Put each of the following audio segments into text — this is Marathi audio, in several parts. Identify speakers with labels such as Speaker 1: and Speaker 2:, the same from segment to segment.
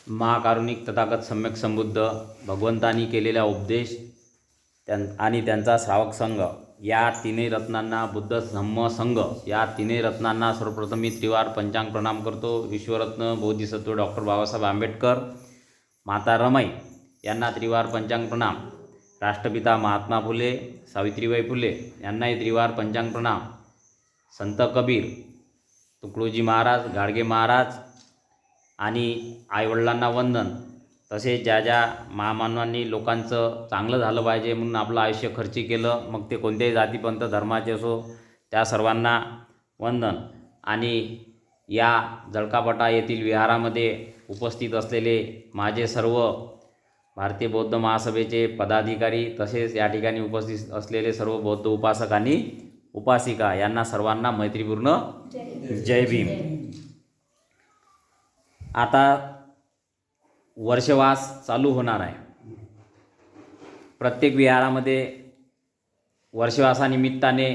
Speaker 1: महाकारुणिक तथागत सम्यक संबुद्ध भगवंतांनी केलेला उपदेश आणि त्यांचा श्रावक संघ या तीनही रत्नांना बुद्ध धम्म संघ या तीनही रत्नांना सर्वप्रथम मी त्रिवार पंचांग प्रणाम करतो। विश्वरत्न बोधिसत्व डॉक्टर बाबासाहेब आंबेडकर, माता रमाई यांना त्रिवार पंचांग प्रणाम। राष्ट्रपिता महात्मा फुले, सावित्रीबाई फुले यांनाही त्रिवार पंचांग प्रणाम। संत कबीर, तुकडोजी महाराज, गाडगे महाराज आणि आईवडिलांना वंदन। तसेच ज्या ज्या महामानवांनी लोकांचं चांगलं झालं पाहिजे म्हणून आपलं आयुष्य खर्ची केलं, मग ते कोणत्याही जातीपंथ धर्माचे असो, त्या सर्वांना वंदन। आणि या जळकापटा येथील विहारामध्ये उपस्थित असलेले माझे सर्व भारतीय बौद्ध महासभेचे पदाधिकारी तसेच या ठिकाणी उपस्थित असलेले सर्व बौद्ध उपासक आणि उपासिका यांना सर्वांना मैत्रीपूर्ण जय भीम। आता वर्षवास चालू होणार आहे। प्रत्येक विहारामध्ये वर्षवासानिमित्ताने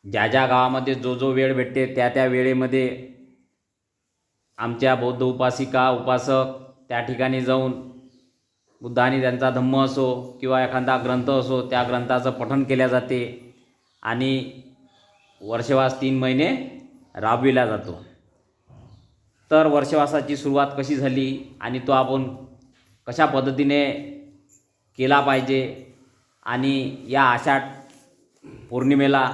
Speaker 1: ज्या ज्या गावामध्ये जो जो वेळ भेटते त्या त्या वेळेमध्ये आमच्या बौद्ध उपासिका उपासक त्या ठिकाणी जाऊन बुद्ध आणि त्यांचा धम्म असो किंवा एखादा ग्रंथ असो त्या ग्रंथाचं पठण केले जाते आणि वर्षवास 3 महिने राबविला जातो। तर वर्षवासाची सुरुवात कशी झाली आणि तो आपण कशा पद्धतीने केला पाहिजे आणि या आषाढ पौर्णिमेला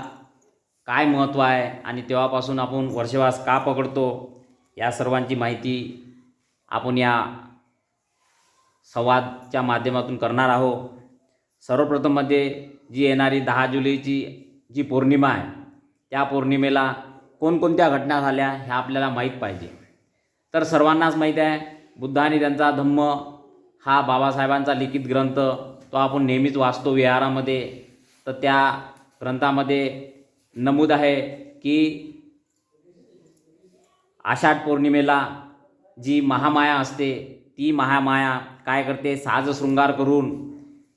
Speaker 1: काय महत्त्व आहे आणि तेव्हापासून आपण वर्षवास का पकडतो या सर्वांची माहिती आपण या संवादच्या माध्यमातून करणार आहोत। सर्वप्रथममध्ये जी येणारी 10 जुलैची जी पौर्णिमा आहे त्या पौर्णिमेला कोणकोणत्या घटना झाल्या ह्या आपल्याला माहीत पाहिजे। तर सर्वांनाच माहीत आहे बुद्ध आणि त्यांचा धम्म हा बाबासाहेबांचा लिखित ग्रंथ, तो आपण नेहमीच वाचतो विहारामध्ये। तर त्या ग्रंथामध्ये नमूद आहे की आषाढ पौर्णिमेला जी महामाया असते ती महामाया काय करते, साज शृंगार करून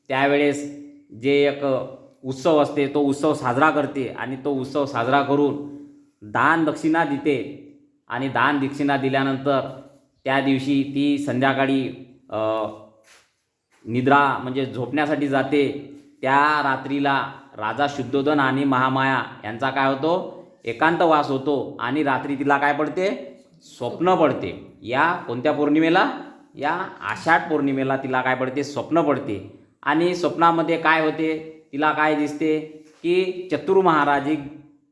Speaker 1: त्यावेळेस जे एक उत्सव असते तो उत्सव साजरा करते आणि तो उत्सव साजरा करून दान दक्षिणा देते आणि दान दक्षिणा दिल्यानंतर त्या दिवशी ती संध्याकाळी निद्रा म्हणजे झोपण्यासाठी जाते। त्या रात्रीला राजा शुद्धोधन आणि महामाया यांचा काय होतो, एकांतवास होतो आणि रात्री तिला काय पडते, स्वप्न पडते। या कोणत्या पौर्णिमेला, या आषाढ पौर्णिमेला तिला काय पडते, स्वप्न पडते। आणि स्वप्नामध्ये काय होते, तिला काय दिसते की चतुर्महाराजिक,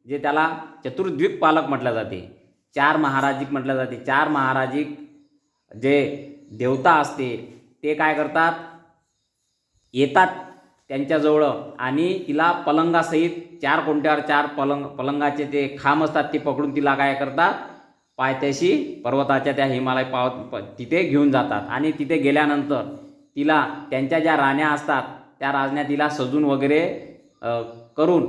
Speaker 1: जे त्याला चतुर्द्वीपपालक म्हटलं जाते, 4 महाराजिक म्हटलं जाते। 4 महाराजिक जे देवता असते ते काय करतात, येतात त्यांच्याजवळ आणि तिला पलंगासहित 4 कोणत्यावर 4 पलंगाचे ते खांब असतात ते पकडून तिला काय करतात, पायथ्याशी पर्वताच्या त्या हिमालय तिथे घेऊन जातात। आणि तिथे गेल्यानंतर तिला त्यांच्या ज्या राण्या असतात त्या राण्या तिला सजून वगैरे करून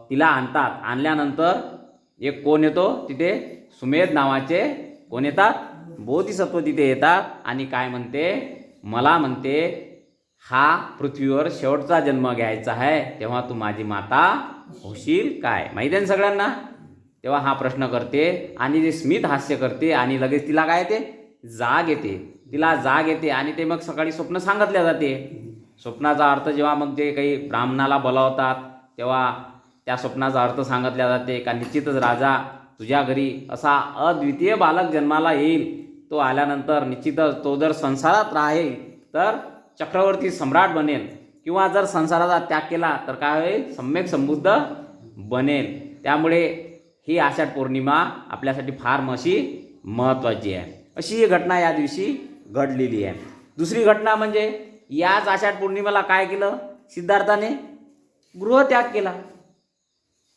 Speaker 1: तिला आणतात। आणल्यानंतर एक कोण येतो तिथे, सुमेध नावाचे कोण येतात, बोधिसत्व तिथे येतात आणि काय म्हणते, मला म्हणते हा पृथ्वीवर शेवटचा जन्म घ्यायचा आहे, तेव्हा तू माझी माता होशील काय, माहिती आहे सगळ्यांना। तेव्हा हा प्रश्न करते आणि ते स्मित हास्य करते आणि लगेच तिला काय येते, जाग येते। तिला जाग येते आणि ते मग सकाळी स्वप्न सांगितल्या जाते। स्वप्नाचा अर्थ जेव्हा मग जे काही ब्राह्मणाला बोलावतात तेव्हा त्या स्वप्नाचा अर्थ सांगितल्या जाते का निश्चितच राजा तुझ्या घरी असा अद्वितीय बालक जन्माला येईल। तो आल्यानंतर निश्चितच तो जर संसारात राहील तर चक्रवर्ती सम्राट बनेल किंवा जर संसाराचा त्याग केला तर काय होईल, सम्यक संबुद्ध बनेल। त्यामुळे ही आषाढ पौर्णिमा आपल्यासाठी फार अशी महत्त्वाची आहे। अशी ही घटना या दिवशी घडलेली आहे। दुसरी घटना म्हणजे याच आषाढ पौर्णिमेला काय केलं, सिद्धार्थाने गृहत्याग केला।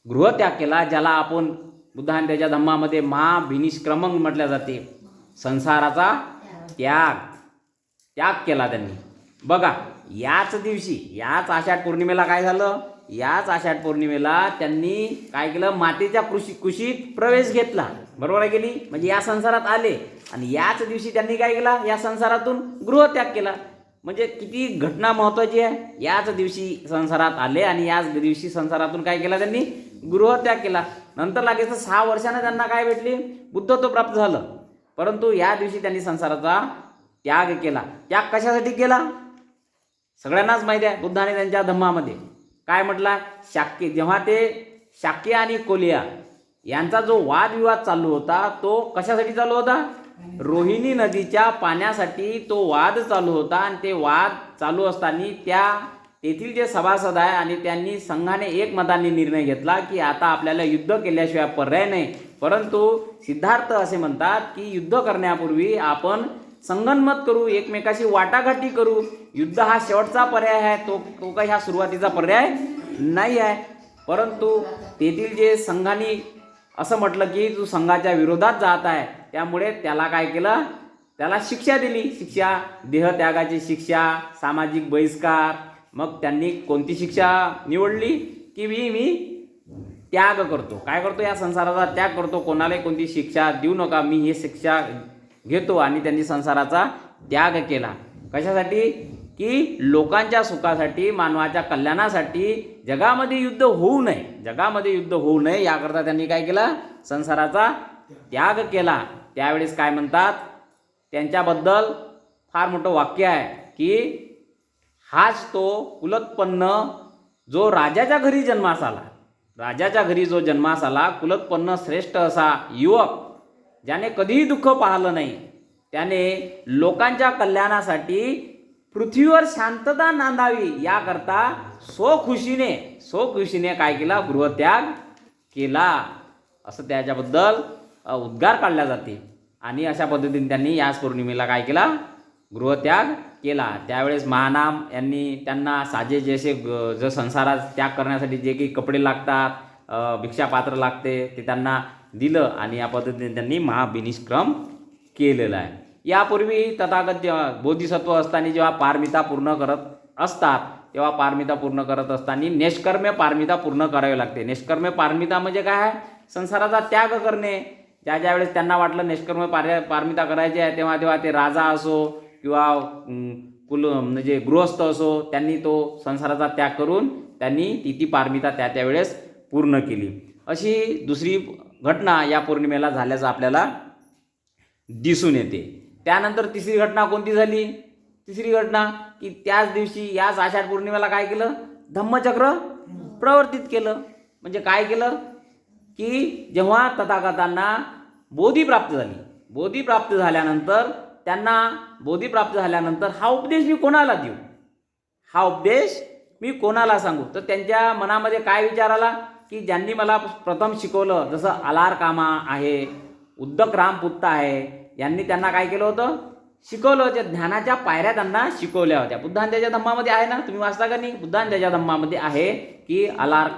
Speaker 1: गृहत्याग केला ज्याला आपण बुद्ध आणि त्याच्या धम्मामध्ये महाभिनिष्क्रमण म्हटल्या जाते, संसाराचा त्याग केला त्यांनी। बघा याच दिवशी, याच आषाढ पौर्णिमेला काय झालं, याच आषाढ पौर्णिमेला त्यांनी काय केलं, मातेच्या कुशीत प्रवेश घेतला, बरोबर आहे गेली, म्हणजे या संसारात आले आणि याच दिवशी त्यांनी काय केला, या संसारातून गृहत्याग केला। म्हणजे किती घटना महत्त्वाची आहे, याच दिवशी संसारात आले आणि याच दिवशी संसारातून काय केला, त्यांनी गृहत्याग केला। नंतर लागेच 6 वर्षांना त्यांना काय भेटले, बुद्धत्व प्राप्त झालं। परंतु या दिवशी त्यांनी संसाराचा त्याग केला. त्याग कशासाठी केला सगळ्यांनाच माहिती आहे. बुद्धाने त्यांच्या धम्मामध्ये काय म्हटला, जेव्हा ते शाक्य आणि कोलिया यांचा जो वादविवाद चालू होता तो कशासाठी चालू होता, रोहिणी नदीच्या पाण्यासाठी तो वाद चालू होता. आणि ते वाद चालू असताना तेथील जे सभासद आहे आणि त्यांनी संघाने एकमताने निर्णय घेतला की आता आपल्याला युद्ध केल्याशिवाय पर्याय नाही. परंतु सिद्धार्थ असे म्हणतात की युद्ध करण्यापूर्वी आपण संगनमत करू, एकमेकाशी वाटाघाटी करू. युद्ध हा शेवटचा पर्याय आहे, तो काही हा सुरुवातीचा पर्याय नाही आहे. परंतु तेथील जे संघाने असं म्हटलं की तू संघाच्या विरोधात जात आहे, त्यामुळे त्याला काय केलं, त्याला शिक्षा दिली. शिक्षा देहत्यागाची शिक्षा, सामाजिक बहिष्कार. मग त्यांनी कोणती शिक्षा निवडली की मी त्याग करतो, काय करतो, या संसाराचा त्याग करतो, कोणालाही कोणती शिक्षा देऊ नका, मी ही शिक्षा घेतो. आणि त्यांनी संसाराचा त्याग केला. कशासाठी की लोकांच्या सुखासाठी, मानवाच्या कल्याणासाठी, जगामध्ये युद्ध होऊ नये याकरता त्यांनी काय केलं, संसाराचा त्याग केला. त्यावेळेस काय म्हणतात, त्यांच्याबद्दल फार मोठं वाक्य आहे की हाच तो कुलोत्पन्न जो राजाच्या घरी जन्मास आला, कुलोत्पन्न श्रेष्ठ असा युवक, ज्याने कधीही दुःख पाहिलं नाही, त्याने लोकांच्या कल्याणासाठी पृथ्वीवर शांतता नांदावी याकरता स्वखुशीने काय केला, गृहत्याग केला, असं त्याच्याबद्दल उद्गार काढला जाते. आणि अशा पद्धतीने त्यांनी याच पौर्णिमेला काय केला, गृहत्याग केला. त्यावेळेस महानाम यांनी त्यांना साजे जसे जो संसारात त्याग करण्यासाठी जे काही कपडे लागतात, भिक्षापात्र लागते, ते त्यांना दिलं. आणि या पद्धतीने त्यांनी महाबिनिष्क्रम केलेला आहे. यापूर्वी तथागत जेव्हा बोधिसत्व असताना जेव्हा पारमिता पूर्ण करत असतात, तेव्हा पारमिता पूर्ण करत असताना निष्कर्म्य पारमिता पूर्ण करावी लागते. निष्कर्म्य पारमिता म्हणजे काय आहे, संसाराचा त्याग करणे. ज्यावेळेस त्यांना वाटलं निष्कर्म्य पारमिता करायची आहे, तेव्हा ते राजा असो किंवा म्हणजे गृहस्थ असो, त्यांनी तो संसाराचा त्याग करून त्यांनी ती पारमिता त्यावेळेस पूर्ण केली. अशी दुसरी घटना या पौर्णिमेला झाल्याचं आपल्याला दिसून येते. त्यानंतर तिसरी घटना कोणती झाली, तिसरी घटना की त्याच दिवशी याच आषाढ पौर्णिमेला काय केलं, धम्मचक्र प्रवर्तित केलं. म्हणजे काय केलं की जेव्हा तथागतांना बोधी प्राप्त झाल्यानंतर हा उपदेश मी कोणाला देऊ, हा उपदेश मी कोणाला सांगू. तर त्यांच्या मनामध्ये काय विचार आला की ज्यांनी मला प्रथम शिकवलं, जसं आलार कामा आहे, उद्दक रामपुत्ता आहे, यांनी त्यांना काय केलं होतं, शिकवलं. त्या ध्यानाच्या पायऱ्या त्यांना शिकवल्या होत्या. बुद्धान त्याच्या धम्मामध्ये आहे ना, तुम्ही वाचता का नाही, बुद्धान त्याच्या धम्मामध्ये आहे की आलार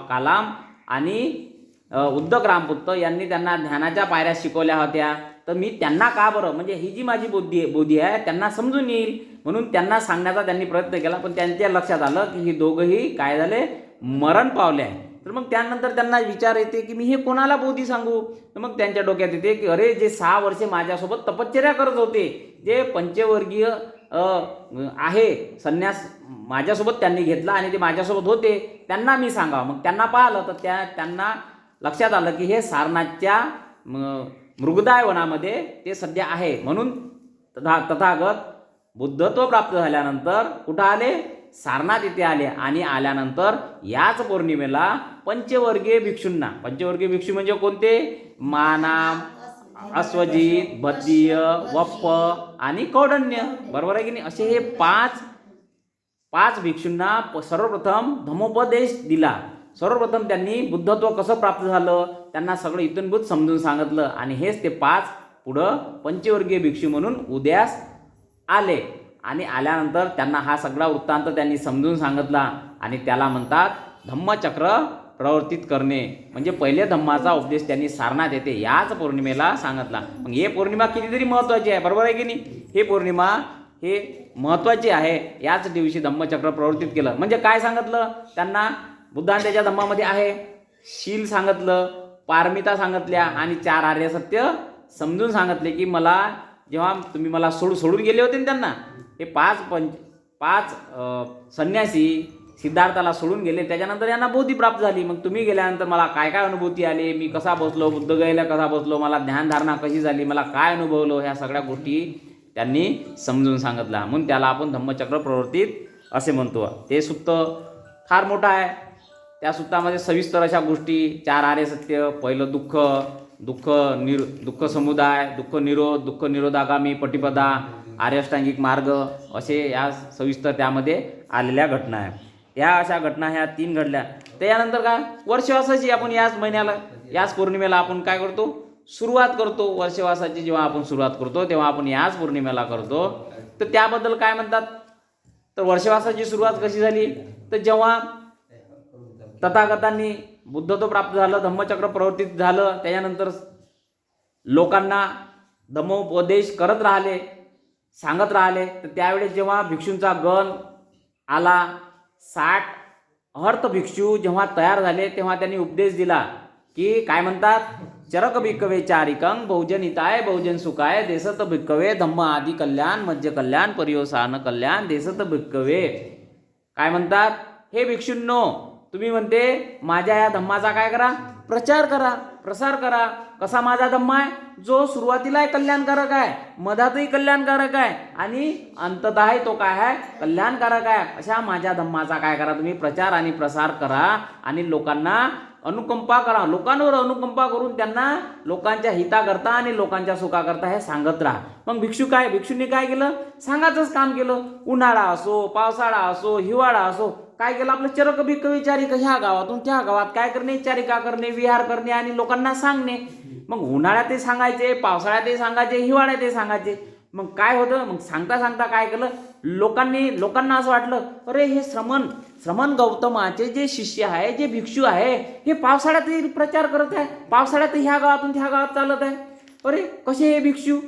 Speaker 1: कालाम आणि उद्दक रामपुत्त यांनी त्यांना ध्यानाच्या पायऱ्या शिकवल्या होत्या. तर मी त्यांना का बरं, म्हणजे ही जी माझी बोधी आहे त्यांना समजून येईल म्हणून त्यांना सांगण्याचा त्यांनी प्रयत्न केला. पण त्यांच्या लक्षात आलं की हे दोघंही काय झाले, मरण पावले आहे. तर मग त्यानंतर त्यांना विचार येते की मी हे कोणाला बोधी सांगू. तर मग त्यांच्या डोक्यात येते की अरे, जे 6 वर्षे माझ्यासोबत तपश्चर्या करत होते, जे पंचवर्गीय आहे संन्यास माझ्यासोबत त्यांनी घेतला आणि ते माझ्यासोबत होते, त्यांना मी सांगावं. मग त्यांना पाहिलं तर त्यांना लक्षात आलं की हे सारनाथच्या मृगदाय वनामध्ये ते सध्या आहे. म्हणून तथागत बुद्धत्व प्राप्त झाल्यानंतर कुठं आले, सारनाथ येथे आले. आणि आल्यानंतर याच पौर्णिमेला पंचवर्गीय भिक्षू म्हणजे कोणते, मानाम, अश्वजित, भद्दीय, वप्प आणि कौंडण्य, बरोबर आहे की नाही. असे हे पाच भिक्षूंना सर्वप्रथम धम्मोपदेश दिला. सर्वप्रथम त्यांनी बुद्धत्व कसं प्राप्त झालं त्यांना सगळं इतंभूत समजून सांगितलं. आणि हेच ते 5 पुढं पंचवर्गीय भिक्षू म्हणून उदयास आले. आणि आल्यानंतर त्यांना हा सगळा वृत्तांत त्यांनी समजून सांगितला. आणि त्याला म्हणतात धम्मचक्र प्रवर्तित करणे. म्हणजे पहिले धम्माचा उपदेश त्यांनी सारनाथ येते याच पौर्णिमेला सांगितला. मग हे पौर्णिमा कितीतरी महत्त्वाची आहे, बरोबर आहे की नाही. हे पौर्णिमा हे महत्त्वाची आहे. याच दिवशी धम्मचक्र प्रवर्तित केलं. म्हणजे काय सांगितलं त्यांना, बुद्धान त्याच्या धम्मामध्ये आहे, शील सांगितलं, पारमिता सांगितल्या आणि 4 आर्य सत्य समजून सांगितले की मला जेव्हा तुम्ही मला सोडून गेले होते ना त्यांना, हे 5 संन्यासी सिद्धार्थाला सोडून गेले, त्याच्यानंतर यांना बोधी प्राप्त झाली. मग तुम्ही गेल्यानंतर मला काय काय अनुभूती आली, मी कसा बसलो, बुद्धगयेला कसा बसलो, मला ध्यानधारणा कशी झाली, मला काय अनुभवलो, ह्या सगळ्या गोष्टी त्यांनी समजून सांगितल्या. म्हणून त्याला आपण धम्मचक्र प्रवर्तित असे म्हणतो. ते सुत्त फार मोठं आहे. त्या सुत्तामध्ये सविस्तर अशा गोष्टी, 4 आर्य सत्य, पहिलं दुःख, दुःख समुदाय, दुःख निरोध, दुःख निरोधागामी पटिपदा, आर्य अष्टांगिक मार्ग, असे या सविस्तर त्यामध्ये आलेल्या घटना आहे. या अशा घटना ह्या 3 घडल्या. त्याच्यानंतर काय, वर्षवासाची आपण याच महिन्याला, याच पौर्णिमेला आपण काय करतो, सुरुवात करतो. वर्षवासाची जेव्हा आपण सुरुवात करतो तेव्हा आपण याच पौर्णिमेला करतो. तर त्याबद्दल काय म्हणतात, तर वर्षवासाची सुरुवात कशी झाली, तर जेव्हा तथागतांनी बुद्धत्व प्राप्त झालं, धम्मचक्र प्रवर्तित झालं, त्याच्यानंतर लोकांना धम्मोपदेश करत राहिले, सांगत राहिले. तर त्यावेळेस जेव्हा भिक्षूंचा गण आला, 60 अर्थ भिक्षू जेव्हा तयार झाले, तेव्हा त्यांनी उपदेश दिला की काय म्हणतात, चरक भिक्कवे चारिकं बहुजन हिताय बहुजन सुखाय देसत भिक्कवे धम्म आदि कल्याण मध्य कल्याण पर्योसान कल्याण देसत भिक्कवे. काय म्हणतात, हे भिक्षूंनो, तुम्ही म्हणते माझ्या या धम्माचा काय करा, प्रचार करा, प्रसार करा. कसा माझा धम्म आहे, जो सुरुवातीला कल्याणकारक आहे, मधातही कल्याणकारक आहे आणि अंततः तो काय आहे, कल्याणकारक आहे. अशा माझ्या धम्माचा काय करा, तुम्ही प्रचार आणि प्रसार करा आणि लोकांना अनुकंपा करा. लोकांवर अनुकंपा करून त्यांना लोकांच्या हिताकरता आणि लोकांच्या सुखाकरता हे सांगत राहा. मग भिक्षूंनी काय केलं, सांगायचंच काम केलं. उन्हाळा असो, पावसाळा असो, हिवाळा असो, काय केलं, आपलं चरक भिक्कवे चारिका, ह्या गावातून त्या गावात काय करणे, चारिका करणे, विहार करणे आणि लोकांना सांगणे. मग उन्हाळ्यातही सांगायचे, पावसाळ्यातही सांगायचे, हिवाळ्यातही सांगायचे. मग काय होतं, मग सांगता सांगता काय केलं, लोकांना असं वाटलं, अरे हे श्रमण गौतमाचे जे शिष्य आहे, जे भिक्षू आहे, हे पावसाळ्यातही प्रचार करत आहे, पावसाळ्यात ह्या गावातून त्या गावात चालत आहे. अरे कसे हे भिक्षू,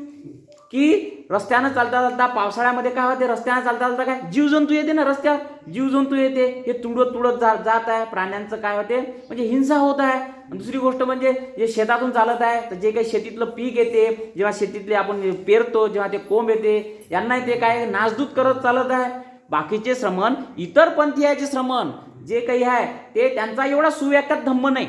Speaker 1: की रस्त्यानं चालता चालता पावसाळ्यामध्ये काय होते, रस्त्यानं चालता चालता काय जीवजंतू येते ना, रस्त्यावर जीवजंतू येते, हे तुडत जात आहे. प्राण्यांचं काय होते, म्हणजे हिंसा होत आहे. दुसरी गोष्ट म्हणजे जे शेतातून चालत आहे, तर जे काही शेतीतलं पीक येते, जेव्हा शेतीतले आपण पेरतो, जेव्हा ते कोंब येते, यांना ते काय नासधूत करत चालत आहे. बाकीचे श्रमण, इतर पंथीयाचे श्रमण जे काही आहे, ते त्यांचा एवढा सुव्याख्यात धम्म नाही,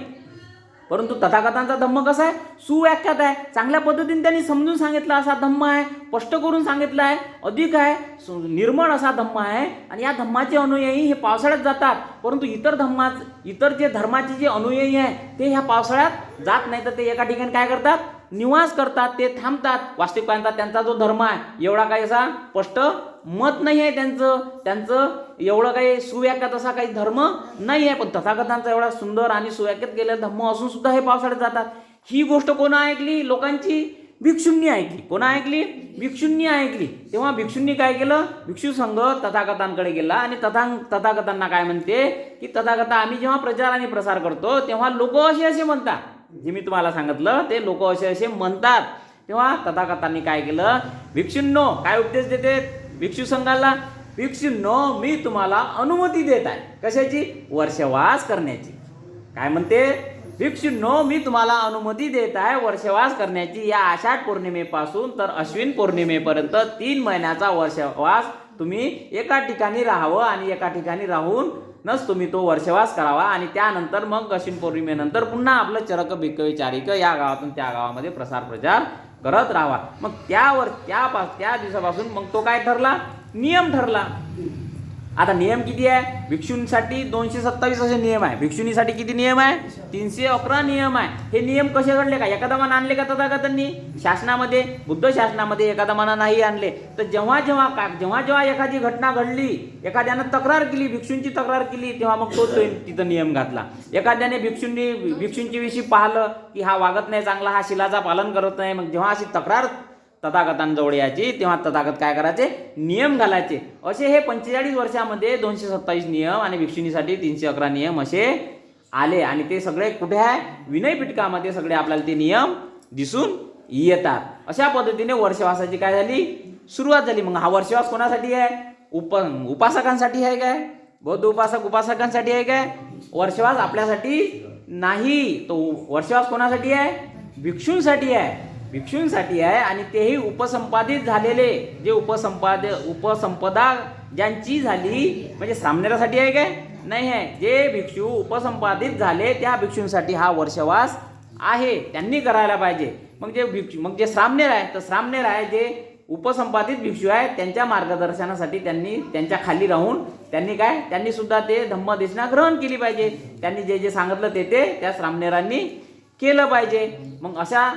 Speaker 1: परंतु तथागतांचा धम्म कसा आहे, सुव्याख्यात आहे. चांगल्या पद्धतीने त्यांनी समजून सांगितलं असा धम्म आहे, स्पष्ट करून सांगितलं आहे, अधिक आहे, निर्मळ असा धम्म आहे. आणि या धम्माचे अनुयायी हे पावसाळ्यात जातात, परंतु इतर जे धर्माचे जे अनुयायी आहे ते ह्या पावसाळ्यात जात नाही, तर ते एका ठिकाणी काय करतात, निवास करतात, ते थांबतात. वास्तविक पाहता त्यांचा जो धर्म आहे एवढा काही असा स्पष्ट मत नाही आहे, त्यांचं एवढं काही सुव्याख्यात असा काही धर्म नाही आहे. पण तथागतांचा एवढा सुंदर आणि सुव्याख्यात केलेला धम्म असून सुद्धा हे पावसाळ्यात जातात. ही गोष्ट कोणा ऐकली, लोकांची भिक्षूंनी ऐकली. कोणा ऐकली, भिक्षूंनी ऐकली. तेव्हा भिक्षूंनी काय केलं, भिक्षू संघ तथागतांकडे गेला आणि तथागतांना काय म्हणते की तथागता, आम्ही जेव्हा प्रचार आणि प्रसार करतो तेव्हा लोक असे म्हणतात, जे मी तुम्हाला सांगितलं ते लोक असे म्हणतात. तेव्हा तथागतांनी काय केलं, भिक्षूंनो काय उपदेश देते भिक्षू संघाला, भिक्षूंनो मी तुम्हाला अनुमती देत आहे, कशाची, वर्षवास करण्याची. काय म्हणते, भिक्षूंनो मी तुम्हाला अनुमती देत आहे वर्षवास करण्याची. या आषाढ पौर्णिमेपासून तर अश्विन पौर्णिमेपर्यंत 3 महिन्याचा वर्षवास तुम्ही एका ठिकाणी राहावं आणि एका ठिकाणी राहूनच तुम्ही तो वर्षवास करावा. आणि त्यानंतर मग अश्विन पौर्णिमेनंतर पुन्हा आपलं चरक भिक्कवे चारिक या गावातून त्या गावामध्ये प्रसार प्रचार करत राहावा. मग त्या दिवसापासून मग तो काय ठरला, नियम ठरला. आता नियम किती आहे, भिक्षूंसाठी 227 असे नियम आहे, भिक्षुणीसाठी किती नियम आहे, 311 नियम आहे. हे नियम कसे घडले, का एकादमानं आणले का तथागतांनी, शासनामध्ये, बुद्ध शासनामध्ये एकादमानं नाही आणले. तर जेव्हा एखादी घटना घडली, एखाद्यानं तक्रार केली, भिक्षूंची तक्रार केली, तेव्हा मग तो तिथं नियम घातला. एखाद्याने भिक्षूंची विषयी पाहिलं की हा वागत नाही चांगला, हा शिलाचा पालन करत नाही, मग जेव्हा अशी तक्रार तथागतांजवळ यायची तेव्हा तथागत काय करायचे, नियम घालायचे. असे हे 45 वर्षामध्ये 227 नियम आणि भिक्षुणीसाठी 311 नियम असे आले. आणि ते सगळे कुठे आहे, विनय पिटकामध्ये सगळे आपल्याला ते नियम दिसून येतात. अशा पद्धतीने वर्षवासाची काय झाली, सुरुवात झाली. मग हा वर्षवास कोणासाठी आहे, उपासकांसाठी आहे काय, बौद्ध उपासकांसाठी आहे काय, वर्षवास आपल्यासाठी नाही. तो वर्षवास कोणासाठी आहे, भिक्षूंसाठी आहे. भिक्षूंसाठी आहे आणि तेही उपसंपादित झालेले, जे उपसंपदा ज्यांची झाली, म्हणजे सामनेरासाठी आहे काय नाही आहे, जे भिक्षू उपसंपादित झाले त्या भिक्षूंसाठी हा वर्षवास आहे, त्यांनी करायला पाहिजे. मग जे श्रामणेर आहे, तर श्रामणेर आहे जे उपसंपादित भिक्षू आहे, त्यांच्या मार्गदर्शनासाठी त्यांनी त्यांच्या खाली राहून त्यांनी सुद्धा ते धम्मदेशना ग्रहण केली पाहिजे. त्यांनी जे जे सांगितलं ते त्या श्रामणेरांनी केलं पाहिजे. मग अशा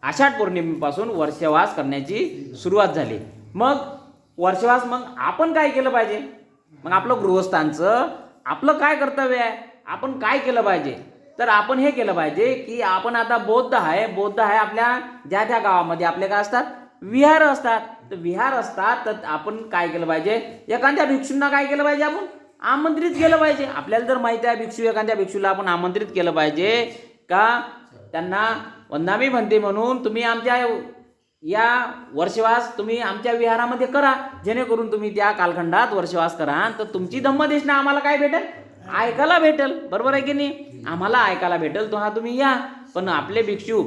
Speaker 1: आषाढ पौर्णिमेपासून वर्षवास करण्याची सुरुवात झाली. मग वर्षवास, मग आपण काय केलं पाहिजे? मग आपलं गृहस्थांचं आपलं काय कर्तव्य आहे, आपण काय केलं पाहिजे? तर आपण हे केलं पाहिजे की आपण आता बौद्ध आहे, आपल्या ज्या त्या गावामध्ये आपले काय असतात, विहार असतात. तर विहार असतात, तर आपण काय केलं पाहिजे, एखाद्या भिक्षूंना काय केलं पाहिजे, आपण आमंत्रित केलं पाहिजे. आपल्याला जर माहिती आहे एखाद्या भिक्षूला आपण आमंत्रित केलं पाहिजे का, त्यांना वंदामी म्हणते म्हणून तुम्ही आमच्या या वर्षवास तुम्ही आमच्या विहारामध्ये करा, जेणेकरून तुम्ही त्या कालखंडात वर्षवास करा, तर तुमची धम्मदेशना आम्हाला काय भेटेल, ऐकायला भेटेल. बरोबर आहे की नाही? आम्हाला ऐकायला भेटेल, तेव्हा तुम्ही या. पण आपले भिक्षू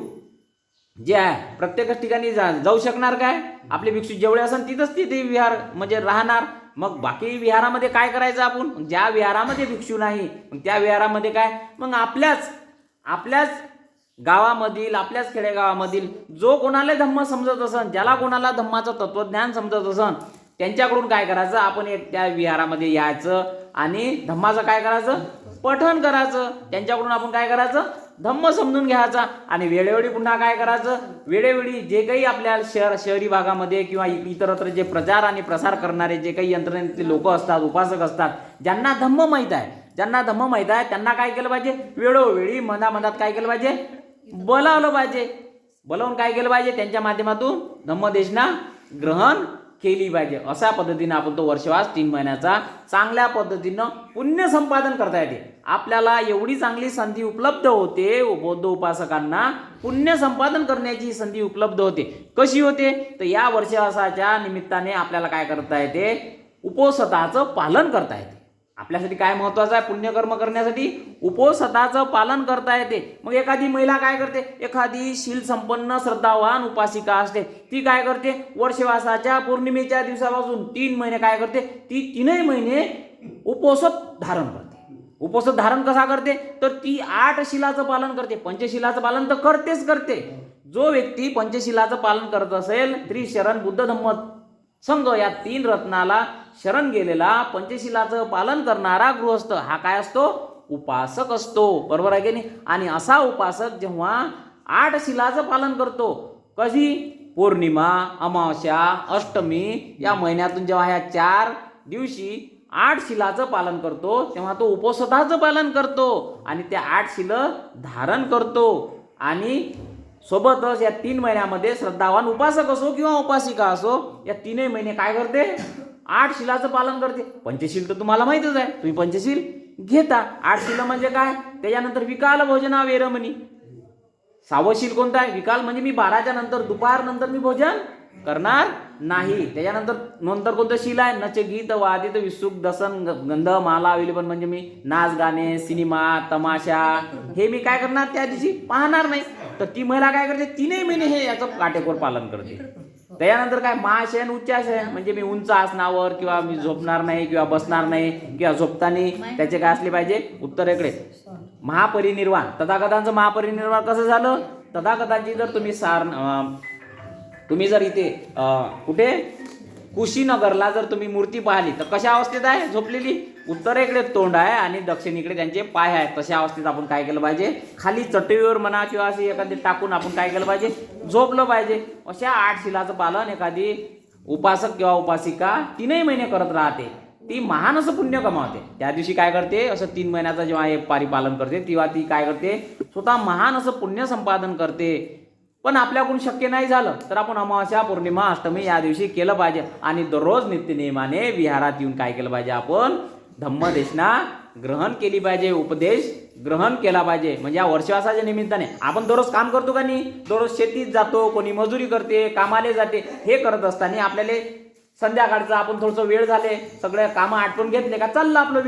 Speaker 1: जे आहे प्रत्येक ठिकाणी जाऊ शकणार काय? आपले भिक्षू जेवढे असेल तिथंच तिथे विहार म्हणजे राहणार. मग बाकी विहारामध्ये काय करायचं आपण? ज्या विहारामध्ये भिक्षू नाही, मग त्या विहारामध्ये काय, मग आपल्याच गावामधील, आपल्याच खेडेगावामधील जो कोणाला धम्म समजत असन, ज्याला कोणाला धम्माचं तत्वज्ञान समजत असन, त्यांच्याकडून काय करायचं, आपण एक त्या विहारामध्ये यायचं आणि धम्माचं काय करायचं, पठण करायचं. त्यांच्याकडून आपण काय करायचं, धम्म समजून घ्यायचा. आणि वेळोवेळी पुन्हा काय करायचं, वेळोवेळी जे काही आपल्या शहरी भागामध्ये किंवा इतरत्र जे प्रचार आणि प्रसार करणारे जे काही यंत्रणेतले लोक असतात, उपासक असतात, ज्यांना धम्म माहीत आहे, त्यांना काय केलं पाहिजे, वेळोवेळी मनामनात काय केलं पाहिजे, बोलावलं पाहिजे. बोलावून काय केलं पाहिजे, त्यांच्या माध्यमातून धम्मदेशना ग्रहण केली पाहिजे. अशा पद्धतीने आपण तो वर्षवास 3 महिन्याचा चांगल्या पद्धतीनं पुण्य संपादन करता येते. आपल्याला एवढी चांगली संधी उपलब्ध होते, बौद्ध उपासकांना पुण्य संपादन करण्याची संधी उपलब्ध होते. कशी होते? तर या वर्षवासाच्या निमित्ताने आपल्याला काय करता येते, उपोषताचं पालन करता येते. आपल्यासाठी काय महत्वाचं आहे, पुण्यकर्म करण्यासाठी उपोषताचं पालन करता येते. मग एखादी महिला काय करते, एखादी शील संपन्न श्रद्धावान उपासिका असते, ती काय करते, वर्षवासाच्या पौर्णिमेच्या दिवसापासून 3 महिने काय करते, ती 3 महिने उपोषत धारण करते. उपोषत धारण कसा करते, तर ती 8 शिलाचं पालन करते. पंचशिलाचं पालन तर करते. जो व्यक्ती पंचशिलाचं पालन करत असेल, त्रिशरण बुद्ध धम्म संघ या 3 रत्नाला शरण गेलेला, पंचशिलाचं पालन करणारा गृहस्थ हा काय असतो, उपासक असतो. बरोबर आहे की नाही? आणि असा उपासक जेव्हा 8 शिलाचं पालन करतो, कधी, पौर्णिमा, अमावस्या, अष्टमी या महिन्यातून जेव्हा ह्या 4 दिवशी 8 शिलाचं पालन करतो, तेव्हा तो उपोषताचं पालन करतो आणि त्या 8 शिल धारण करतो. आणि सोबतच या 3 महिन्यामध्ये श्रद्धावान उपासक असो किंवा उपासिका असो, या 3 महिने काय करते, 8 शिलाचं पालन करते. पंचशील तर तुम्हाला माहितच आहे, तुम्ही पंचशील घेता. 8 शिल म्हणजे काय, त्याच्यानंतर विकाल भोजना वेरमणी. 6वं शील कोणतं आहे, विकाल म्हणजे मी 12च्या नंतर, दुपार नंतर मी भोजन करणार नाही. त्याच्यानंतर कोणतं शील आहे, नच गीत वादित विसुक दसन गंध माला अवेलेबल, म्हणजे मी नाच गाणे, सिनेमा, तमाशा हे मी काय करणार, त्या दिवशी पाहणार नाही. तर ती महिला काय करते, 3 महिने हे याचं काटेकोर पालन करते. त्याच्यानंतर काय, महाशयन उच्चाशयन, म्हणजे मी उंच आसनावर किंवा मी झोपणार नाही किंवा बसणार नाही, किंवा झोपताना त्याचे काय असले पाहिजे, उत्तरेकडे. महापरिनिर्वाण, तथागतांचं महापरिनिर्वाण कसं झालं, तथागतांची जर तुम्ही जर इथे कुठे कुशीनगरला जर तुम्ही मूर्ती पाहिली तर कशा अवस्थेत आहे, झोपलेली. उत्तरेकडे तोंड आहे आणि दक्षिणेकडे त्यांचे पाय आहेत. तशा अवस्थेत आपण काय केलं पाहिजे, खाली चटईवर म्हणा किंवा असे एखादी टाकून आपण काय केलं पाहिजे, झोपलं पाहिजे. अशा 8 शिलाचं पालन एखादी उपासक किंवा उपासिका 3 महिने करत राहते, ती महान असं पुण्य कमावते. त्या दिवशी काय करते, असं 3 महिन्याचा जेव्हा हे पारिपालन करते, तेव्हा ती काय करते, स्वतः महान असं पुण्य संपादन करते. पण आपल्याकडून शक्य नाही झालं तर आपण अमावस्या, पौर्णिमा, अष्टमी या दिवशी केलं पाहिजे. आणि दररोज नित्यनियमाने विहारात येऊन काय केलं पाहिजे, आपण धम्मदेशना ग्रहण केली पाहिजे, उपदेश ग्रहण केला पाहिजे. म्हणजे या वर्षवासाच्या निमित्ताने आपण दररोज काम करतो का नाही, दररोज शेतीत जातो, कोणी मजुरी करते, कामाले जाते, हे करत असताना आपल्याला संध्याकाळचं आपण थोडंसं वेळ झाले, सगळे कामं आटपून घेतले का चाललं आपलं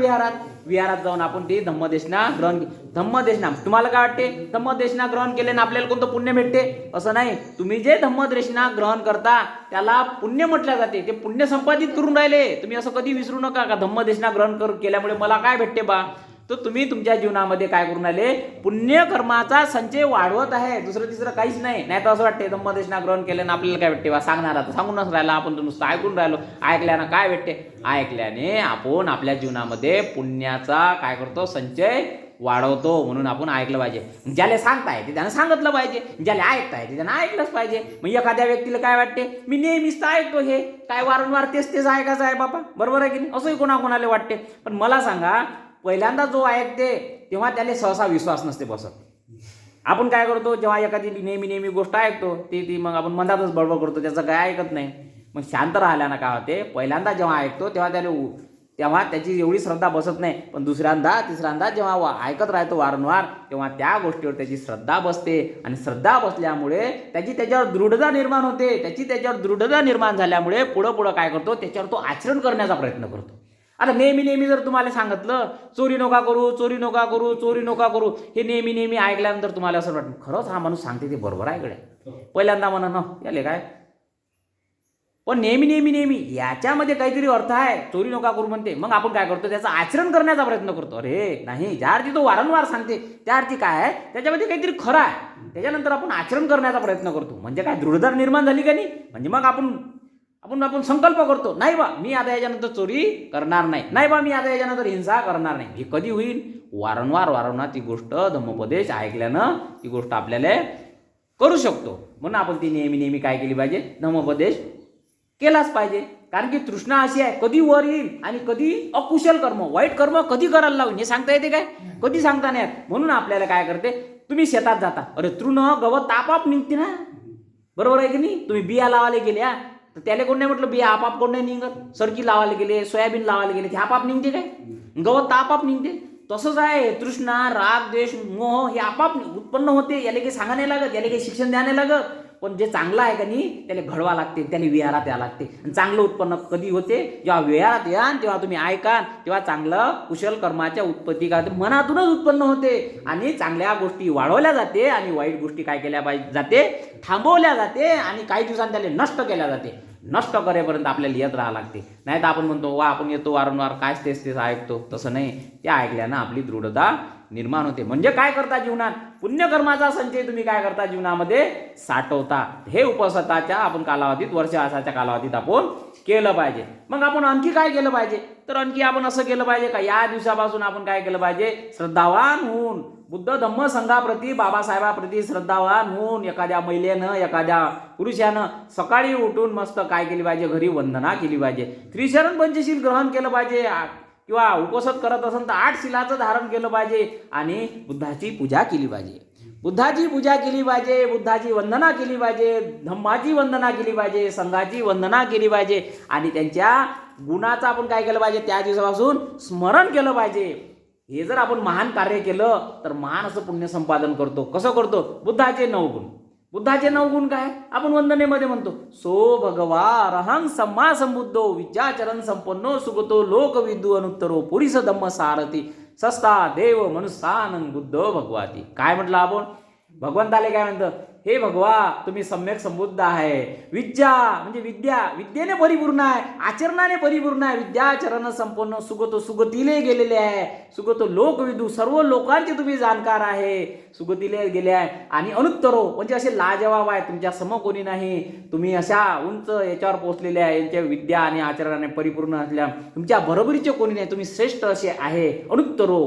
Speaker 1: विहारात जाऊन आपण ते धम्मदेशना ग्रहण. धम्मदेशना तुम्हाला काय वाटते, धम्मदेशना ग्रहण केल्याने आपल्याला कोणतं पुण्य भेटते? असं नाही. तुम्ही जे धम्मदेशना ग्रहण करता त्याला पुण्य म्हटलं जाते. ते पुण्य संपादित करून राहिले. तुम्ही असं कधी विसरू नका का धम्मदेशना ग्रहण केल्यामुळे मला काय भेटते बा. तर तुम्ही तुमच्या जीवनामध्ये काय करून राहिले, पुण्यकर्माचा संचय वाढवत आहे. दुसरं तिसरं काहीच नाही. नाही तर असं वाटते धम्मदेशना ग्रहण केल्यानं आपल्याला काय भेटते बा, सांगणार आता सांगूनच राहिला आपण, तर नुसतं ऐकून राहिलो. ऐकल्यानं काय भेटते? ऐकल्याने आपण आपल्या जीवनामध्ये पुण्याचा काय करतो, संचय वाढवतो. म्हणून आपण ऐकलं पाहिजे. ज्याला सांगताय ते त्यानं सांगितलं पाहिजे, ज्याला ऐकताय ते त्यानं ऐकलंच पाहिजे. मग एखाद्या व्यक्तीला काय वाटते, मी नेहमीच तर ऐकतो, हे काय वारंवार तेच ऐकायचं आहे बाबा, बरोबर आहे की नाही? असंही कोणाकोणाला वाटते. पण मला सांगा, पहिल्यांदा जो ऐकते तेव्हा त्याला सहसा विश्वास नसते बसत. आपण काय करतो, जेव्हा एखादी नेहमी गोष्ट ऐकतो ती मग आपण मनातच बडबड करतो, त्याचं काय ऐकत नाही. मग शांत राहिल्यानं काय होते, पहिल्यांदा जेव्हा ऐकतो तेव्हा त्याची एवढी श्रद्धा बसत नाही. पण दुसऱ्यांदा तिसऱ्यांदा जेव्हा ऐकत राहतो वारंवार, तेव्हा त्या गोष्टीवर त्याची श्रद्धा बसते. आणि श्रद्धा बसल्यामुळे त्याच्यावर दृढता निर्माण होते. त्याच्यावर दृढता निर्माण झाल्यामुळे पुढं काय करतो, त्याच्यावर तो आचरण करण्याचा प्रयत्न करतो. आता नेहमी जर तुम्हाला सांगितलं चोरी नका करू, हे नेहमी ऐकल्यानंतर तुम्हाला असं वाटतं खरंच हा माणूस सांगते ते बरोबर आहे गड्या. पहिल्यांदा म्हणा ना याले काय, पण नेहमी याच्यामध्ये काहीतरी अर्थ आहे. चोरी नका करू म्हणते, मग आपण काय करतो, त्याचं आचरण करण्याचा प्रयत्न करतो. अरे नाही, ज्या अर्थी तो वारंवार सांगते त्या अर्थी काय आहे, त्याच्यामध्ये काहीतरी खरं आहे. त्याच्यानंतर आपण आचरण करण्याचा प्रयत्न करतो. म्हणजे काय, दृढता निर्माण झाली का नाही. म्हणजे मग आपण संकल्प करतो, नाही बा मी आता याच्यानंतर चोरी करणार नाही बा मी आता याच्यानंतर हिंसा करणार नाही. हे कधी होईल? वारंवार ती गोष्ट धम्मोपदेश ऐकल्यानं ती गोष्ट आपल्याला करू शकतो. म्हणून आपण ती नेहमी काय केली पाहिजे, धम्मोपदेश केलाच पाहिजे. कारण की तृष्णा अशी आहे, कधी वर येईल आणि कधी अकुशल कर्म, वाईट कर्म कधी करायला लावून हे सांगता येते काय? कधी सांगता नाही. म्हणून आपल्याला काय करते, तुम्ही शेतात जाता, अरे तृण गवत आपाप निघते ना, बरोबर आहे की नाही? तुम्ही बिया लावायला गेल्या तर त्याला कोण नाही म्हटलं बिया आपाप कोण नाही निघत. सरकी लावायला गेले, सोयाबीन लावायला गेले, ते आपाप निघते काय? गवत आपाप निघते. तसंच आहे, तृष्णा, राग, द्वेष, मोह हे आपाप उत्पन्न होते. याला काही सांगा नाही लागत, याला काही शिक्षण द्या नाही लागत. पण जे चांगलं आहे का नाही त्याला घडवा लागते, त्याला विहारात या लागते. आणि चांगलं उत्पन्न कधी होते, जेव्हा विहारात यान तेव्हा तुम्ही ऐकान, तेव्हा चांगलं कुशल कर्माच्या उत्पत्ती काय मनातूनच उत्पन्न होते. आणि चांगल्या गोष्टी वाढवल्या जाते आणि वाईट गोष्टी काय केल्या पाहिजे जाते, थांबवल्या जाते. आणि काही दिवसांनी त्याला नष्ट केल्या जाते. नष्ट करेपर्यंत आपल्याला येत राहावं लागते. नाही तर आपण म्हणतो वा आपण येतो वारंवार काय तेच ऐकतो, तसं नाही. ते ऐकल्यानं आपली दृढता निर्माण होते. म्हणजे काय करता जीवनात, पुण्यकर्माचा संचय तुम्ही काय करता जीवनामध्ये साठवता. हे उपसताच्या आपण कालावधीत, वर्षाच्या कालावधीत आपण केलं पाहिजे. मग आपण आणखी काय केलं पाहिजे, तर आणखी आपण असं केलं पाहिजे का, या दिवसापासून आपण काय केलं पाहिजे, श्रद्धावान होऊन बुद्ध धम्म संघाप्रती, बाबासाहेबाप्रती श्रद्धावान होऊन एखाद्या महिलेनं, एखाद्या पुरुषानं सकाळी उठून मस्त काय केली पाहिजे, घरी वंदना केली पाहिजे. त्रिशरण पंचशील ग्रहण केलं पाहिजे. किंवा उपसत करत असेल तर 8 शिलाचं धारण केलं पाहिजे. आणि बुद्धाची पूजा केली पाहिजे. बुद्धाची पूजा केली पाहिजे, बुद्धाची वंदना केली पाहिजे, धम्माची वंदना केली पाहिजे, संघाची वंदना केली पाहिजे. आणि त्यांच्या गुणाचं आपण काय केलं पाहिजे, त्या दिवसापासून स्मरण केलं पाहिजे. हे जर आपण महान कार्य केलं तर महान असं पुण्य संपादन करतो. कसं करतो, बुद्धाचे 9 गुण. बुद्धाचे 9 गुण काय आपण वंदनेमध्ये म्हणतो, सो भगवा अरहं सम्मा संबुद्धो विद्याचरण संपन्नो सुगतो लोकविदू अनुत्तरो पुरीस धम्म सारथी सस्ता देव मनुष्यानं बुद्ध भगवाती. काय म्हटलं आपण, भगवंताले काय म्हणतं, हे भगवा तुम्ही सम्यक संबुद्ध आहे. विद्या म्हणजे विद्येने परिपूर्ण आहे, आचरणाने परिपूर्ण आहे. विद्याचरण संपन्न सुगतो सुगतीले गेलेले आहे. सुगतो लोकविदू सर्व लोकांचे तुम्ही जाणकार आहे, सुगतीले गेले आहे. आणि अनुत्तरो म्हणजे असे लाजवाब आहे, तुमच्या सम कोणी नाही. तुम्ही अशा उंच याच्यावर पोहोचलेले आहे, यांच्या विद्या आणि आचरणाने परिपूर्ण असल्या तुमच्या बरोबरीचे कोणी नाही, तुम्ही श्रेष्ठ असे आहे. अनुत्तरो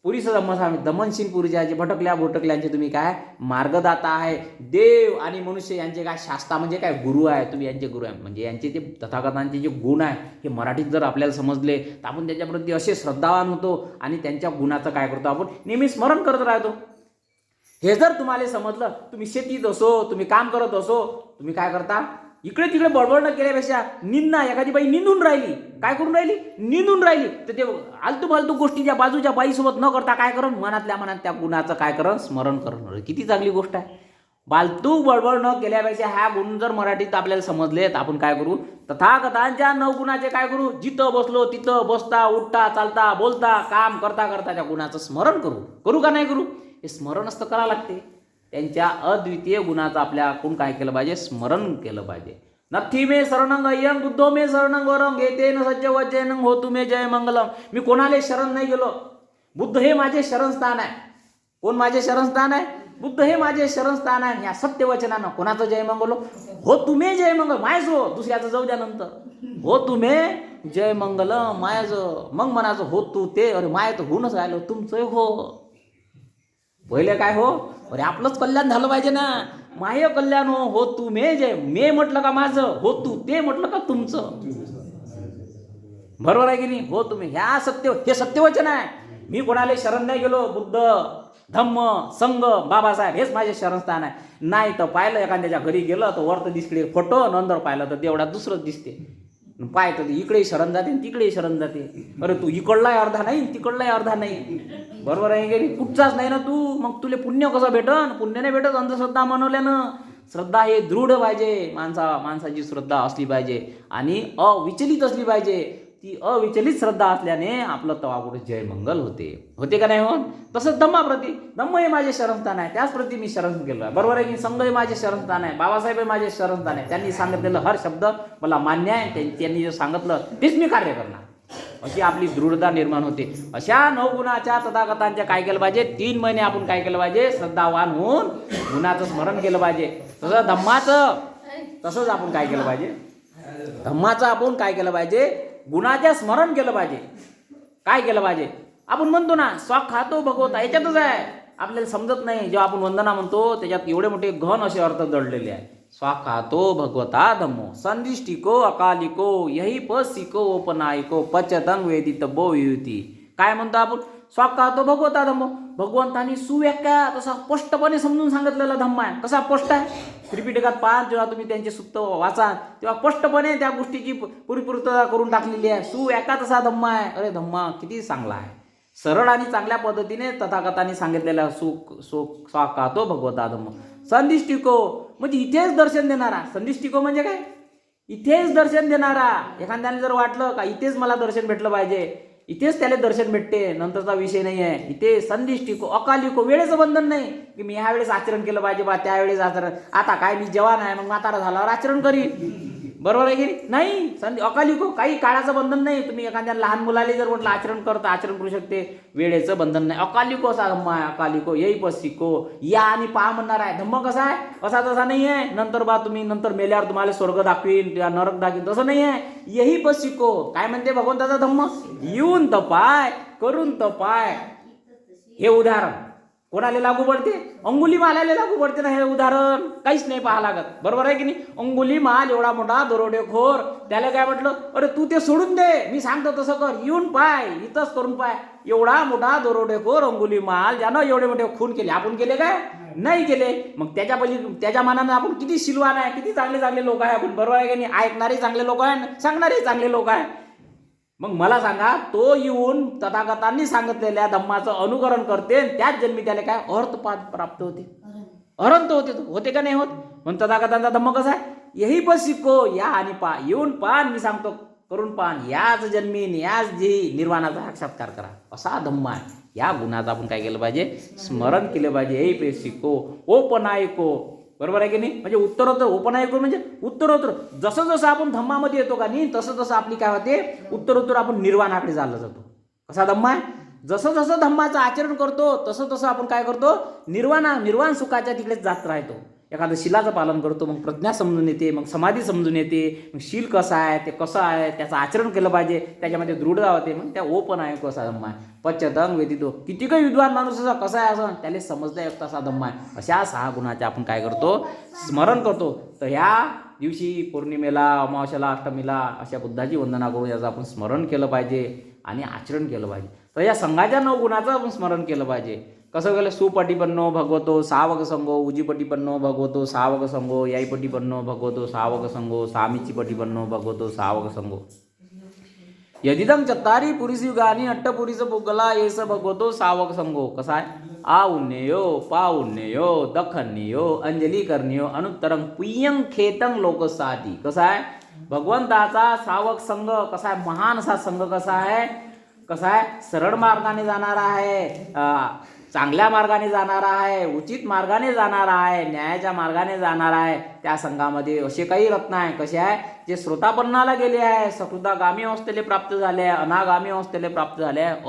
Speaker 1: पुरीस धम्मसामी दमनशील पुरुषाचे भटकल्यांचे तुम्ही काय मार्गदाता आहे. देव आणि मनुष्य यांचे काय शास्ता म्हणजे काय गुरु आहे, तुम्ही यांचे गुरु आहे. म्हणजे यांचे ते तथागतांचे जे गुण आहे हे मराठीत जर आपल्याला समजले तर आपण त्याच्याप्रती असे श्रद्धावान होतो आणि त्यांच्या गुणाचं काय करतो, आपण नेहमी स्मरण करत राहतो. हे जर तुम्हाला समजलं, तुम्ही शेतीत असो, तुम्ही काम करत असो, तुम्ही काय करता, इकडे तिकडे बडबड न केल्यापेक्षा निंदा, एखादी बाई निंदून राहिली, काय करून राहिली, निंदून राहिली, तर ते आलतू फालतू गोष्टी त्या बाजूच्या बाईसोबत न करता काय करण, मनातल्या मनात त्या गुणाचं काय करण, स्मरण करणं. किती चांगली गोष्ट आहे. बालतूक बडबड न केल्यापेक्षा ह्या गुण जर मराठीत आपल्याला समजले तर आपण काय करू, तथागतांच्या 9 गुणाचे काय करू, जिथं बसलो तिथं बसता उठता चालता बोलता काम करता करता त्या गुणाचं स्मरण करू का नाही करू, हे स्मरण असतं करावं लागते. त्यांच्या अद्वितीय गुणाचं आपल्याकडून काय केलं पाहिजे, स्मरण केलं पाहिजे. नथी मे शरणंग अय्यंग बुद्धो मे शरणंग वरंग एतेन सज्ज वज्जैनं होतु मे जय मंगलम. मी कोणाला शरण नाही गेलो, बुद्ध हे माझे शरणस्थान आहे. कोण माझे शरणस्थान आहे, बुद्ध हे माझे शरणस्थान आहे. या सत्य वचनानं कोणाचं जय मंगल हो तुम्ही जय मंगल मायजो, दुसऱ्याचं जाऊ द्या नंतर, हो तुम्ही जय मंगल मायजो. मग म्हणायचं हो तू ते, अरे माय तर होऊनच राहिलो तुमचं हो. पहिले काय हो, अरे आपलंच कल्याण झालं पाहिजे ना, माय कल्याण हो तू मे जय, मे म्हटलं का माझं, हो तू ते म्हटलं का तुमचं. बरोबर आहे की नाही, हो तुम्ही ह्या सत्य, हे सत्यवचन आहे. मी कोणाला शरण नाही गेलो, बुद्ध धम्म संघ बाबासाहेब हेच माझे शरणस्थान आहे. नाही तर पाहिलं एखाद्याच्या घरी गेलं तर वर तर दिसकडे फोटो, नंतर पाहिलं तर तेवढा दुसरंच दिसते. पाय तर इकडे शरण जाते तिकडे शरण जाते. अरे तू इकडलाही अर्धा नाही तिकडलाही अर्धा नाही. बरोबर आहे की कुठचाच नाही ना तू, मग तुले पुण्य कसं भेटन, पुण्य नाही भेटत अंधश्रद्धा मनवल्यानं. श्रद्धा हे दृढ पाहिजे, माणसाची श्रद्धा असली पाहिजे आणि अविचलित असली पाहिजे. ती अविचलित श्रद्धा असल्याने आपलं तवा कुठे जय मंगल होते का नाही होत. तसंच धम्माप्रती, धम्म हे माझे शरणस्थान आहे, त्याच प्रती मी शरण केलं आहे. बरोबर आहे की संघ हे माझे शरणस्थान आहे, बाबासाहेब हे माझे शरणस्थान आहे. त्यांनी सांगितलेलं हर शब्द मला मान्य आहे, त्यांनी जे सांगितलं तेच मी कार्य करणार, अशी आपली दृढता निर्माण होते. अशा 9 गुणाच्या तथागतांच्या काय केलं पाहिजे, 3 महिने आपण काय केलं पाहिजे, श्रद्धावान होऊन गुणाचं स्मरण केलं पाहिजे. तसं धम्माचं, तसंच आपण काय केलं पाहिजे, धम्माचं आपण काय केलं पाहिजे, गुणाचे स्मरण केलं पाहिजे. काय केलं पाहिजे, आपण म्हणतो ना स्वाखातो भगवता, याच्यातच आहे, आपल्याला समजत नाही. जेव्हा आपण वंदना म्हणतो त्याच्यात एवढे मोठे घन असे अर्थ दडलेले आहे. स्वाखातो भगवता धम्मो संदिष्टिको अकालिको यही पसिको ओपनायको पचतंग वेदित बो युती. काय म्हणतो आपण, स्वाखातो भगवता धम्मो, भगवंतांनी सुव्याख्या तसा स्पष्टपणे समजून सांगितलेला धम्म आहे. कसा स्पष्ट आहे, त्रिपिटकात पहा, जेव्हा तुम्ही त्यांचे सुत्त वाचा तेव्हा स्पष्टपणे त्या गोष्टीची परिपूर्तता करून टाकलेली आहे. सुव्याख्या तसा धम्म आहे. अरे धम्म किती चांगला आहे, सरळ आणि चांगल्या पद्धतीने तथागतांनी सांगितलेला स्वाखातो भगवता धम्मो संदिष्टिको, म्हणजे इथेच दर्शन देणारा. संदिष्टिको म्हणजे काय, इथेच दर्शन देणारा. एखाद्याने जर वाटलं का इथेच मला दर्शन भेटलं पाहिजे, इथेच त्याला दर्शन भेटते, नंतरचा विषय नाही आहे. इथे संदिष्टिको अकालिको, वेळेचं बंधन नाही की मी ह्या वेळेस आचरण केलं पाहिजे बा, त्यावेळेस आचरण, आता काय मी जवान आहे मग म्हातारा झाल्यावर आचरण करीन. बरोबर आहे की नाही. अकालिको, काही काळाचं बंधन नाही. तुम्ही एखाद्या लहान मुलाला जर म्हटलं आचरण करता आचरण करू शकते, वेळेचं बंधन नाही. अकालिको असा धम्म आहे. अकालिको येई पसिको, या आणि पहा म्हणणार आहे. धम्म कसा आहे, असा तसा नाही आहे नंतर बा तुम्ही नंतर मेल्यावर तुम्हाला स्वर्ग दाखवीन किंवा नरक दाखवीन, तसं नाही आहे. येही पसिको, काय म्हणते भगवंताचा धम्म, येऊन तपाय करून तपाय. हे उदाहरण कोणाला लागू पडते, अंगुलीमालाला लागू पडते ना. हे उदाहरण काहीच नाही पाहा लागत. बरोबर आहे की नाही. अंगुलीमाल एवढा मोठा दरोडेखोर, त्याला काय म्हटलं, अरे तू ते सोडून दे, मी सांगतो तसं कर, येऊन पाय, इथंच करून पाय. एवढा मोठा दरोडेखोर अंगुलीमाल, ज्यानं एवढे मोठे खून केले, आपण केले काय, नाही केले. मग त्याच्या मानानं आपण किती शिलवान आहे, किती चांगले चांगले लोक आहे आपण. बरोबर आहे की नाही. ऐकणारे चांगले लोक आहे, सांगणारे चांगले लोक आहे. मग मला सांगा, तो येऊन तथागतांनी सांगितलेल्या धम्माचं अनुकरण करते, त्याच जन्मी त्याला काय अर्थपाद प्राप्त होते, अरंत होते का नाही होत. म्हणून तथागतांचा धम्म कसा आहे, यही बस शिको, या आणि पा, येऊन पान, मी सांगतो करून पान, याच जन्मीन याच जी निर्वाणाचा साक्षात्कार करा, असा धम्म आहे. या गुणाचं आपण काय केलं पाहिजे, स्मरण केलं पाहिजे. यही पे शिको ओपनायको. बरोबर आहे की नाही. म्हणजे उत्तरोत्तर, उपनायको म्हणजे उत्तरोत्तर, जसं जसं आपण धम्मामध्ये येतो का नाही, तसं तसं आपली काय होते, उत्तरोत्तर आपण निर्वाणाकडे चालला जातो. कसा धम्म आहे, जसं जसं धम्माचं आचरण करतो तसं तसं आपण काय करतो, निर्वाण सुखाच्या तिकडेच जात राहतो. एखादं शिलाचं पालन करतो, मग प्रज्ञा समजून येते, मग समाधी समजून येते, मग शील कसं आहे, ते कसं आहे, त्याचं आचरण केलं पाहिजे, त्याच्यामध्ये दृढता होते. मग त्या ओपन आहे कसा धम्म आहे. पच्चतंग वेदितो, किती काही विद्वान माणूस असा कसा आहे असं त्याला समजता येत असा धम्म आहे. अशा 6 गुणाचे आपण काय करतो, स्मरण करतो. तर ह्या दिवशी पौर्णिमेला, अमावास्याला, अष्टमीला अशा बुद्धाची वंदना करून याचं आपण स्मरण केलं पाहिजे आणि आचरण केलं पाहिजे. तर या संघाच्या 9 गुणाचं आपण स्मरण केलं पाहिजे. कसं केलं, सुपटिपन्नो भगवतो सावक संगो, उजीपटिपन्नो भगवतो सावक संगो, याईपटिपन्नो भगवतो सावक संगो, सामीचीपटिपन्नो भगवतो सावक संगो. यदिदं चत्तारी पुरीसी युगानी अट्टपुरीचं पुगला येस भगवतो सावक संगो. कसा आहे, आउन्नेयो पाउन्नेयो दखन्नेयो अंजली करण्यायो अनुत्तरं पुय्यं खेतं लोकसाती. कसा आहे भगवंताचा श्रावक संघ, कसा आहे महान असा संघ, कसा आहे सरळ मार्गाने जाणारा आहे, चांगल्या मार्गाने जाणारा आहे, उचित मार्गाने जाणारा आहे, न्यायाच्या मार्गाने जाणारा आहे. त्या संघामध्ये असे काही रत्न आहे, कसे आहे जे श्रोतापन्नाला गेले आहे, सकृदागामी अवस्थेला प्राप्त झाले आहे, अनागामी अवस्थेला प्राप्त झाले आहे,